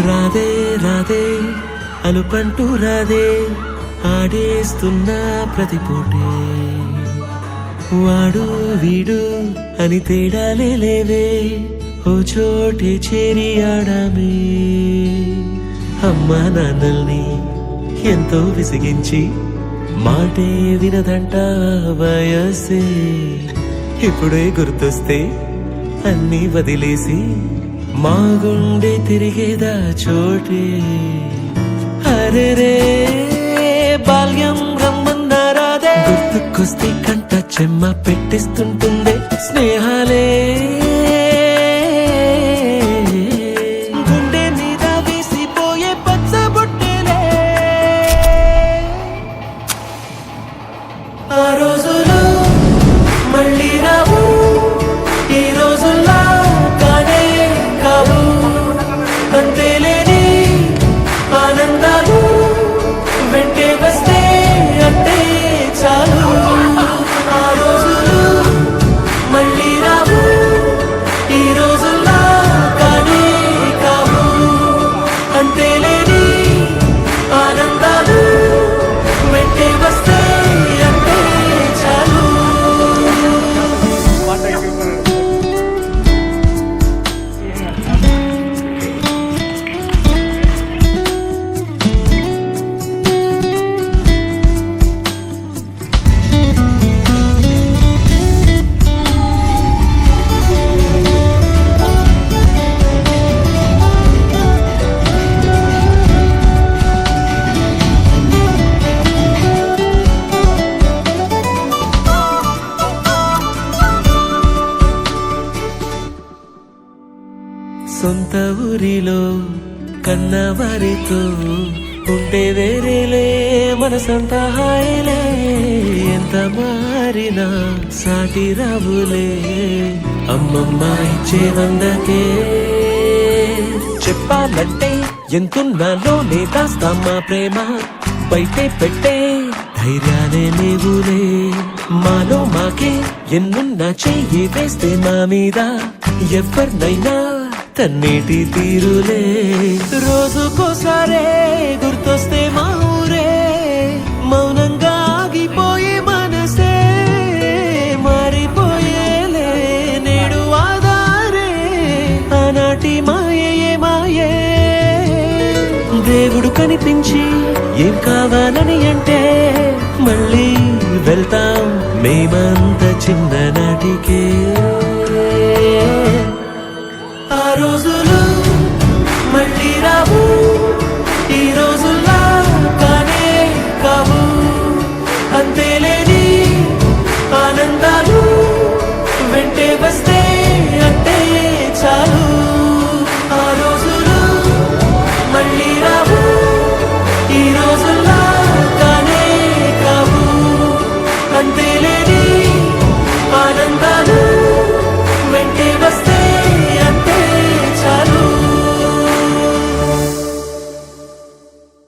రాదే రాదే అలుపంటూ రాదే ఆడేస్తున్నా ప్రతి పూటే వాడు వీడు అని తేడాలే లేవే ఓ చోటే చేరి ఆడామే అమ్మా నాన్నల్ని ఎంతో విసిగించి మాటే వినదంట వయసే ఇప్పుడే గుర్తొస్తే అన్నీ వదిలేసి మా గుండె తిరిగేదా చోటే అరే రే బాల్యం రమ్మన్నారాదే గుర్తుకొస్తే కంట చెమ్మ పెట్టిస్తుంటుందే స్నేహాలే గుండె మీద వేసిపోయే పచ్చబొట్టేలే ఆ రోజులు మళ్ళీ రావు ఈ రోజుల్లా కానే కావు అంతేలేని ఆనందాలు వెంటే వస్తే అంటే చాలు ఆ రోజులు మళ్ళీ రావు ఈ రోజుల్లా కానే కావు అంతేలేని ఆనందాలు వెంటే వస్తే అంటే చాలు సొంత ఊరిలో కన్నవారితో ఉంటే వేరేలే మనసంతా హాయిలే ఎంత మారినా సాటి రావులే అమ్మమ్మ ఇచ్చే వందకే చెప్పాలంటే ఎంతున్నాలో దాస్తామా ప్రేమ బయటే పెట్టే ధైర్యాలే లేవులే మాలో మాకే ఎన్నున్నా చెయ్యి వేస్తే మా మీద ఎవరినైనా తన్నేటి తీరులే రోజుకోసారే గుర్తొస్తే మా ఊరే మౌనంగా ఆగిపోయే మనసే మారిపోయేలే నేడు ఆధారే ఆనాటి మాయే మాయే దేవుడు కనిపించి ఏం కావాలని అంటే మళ్ళీ వెళ్తాం మేమంత చిన్ననాటికే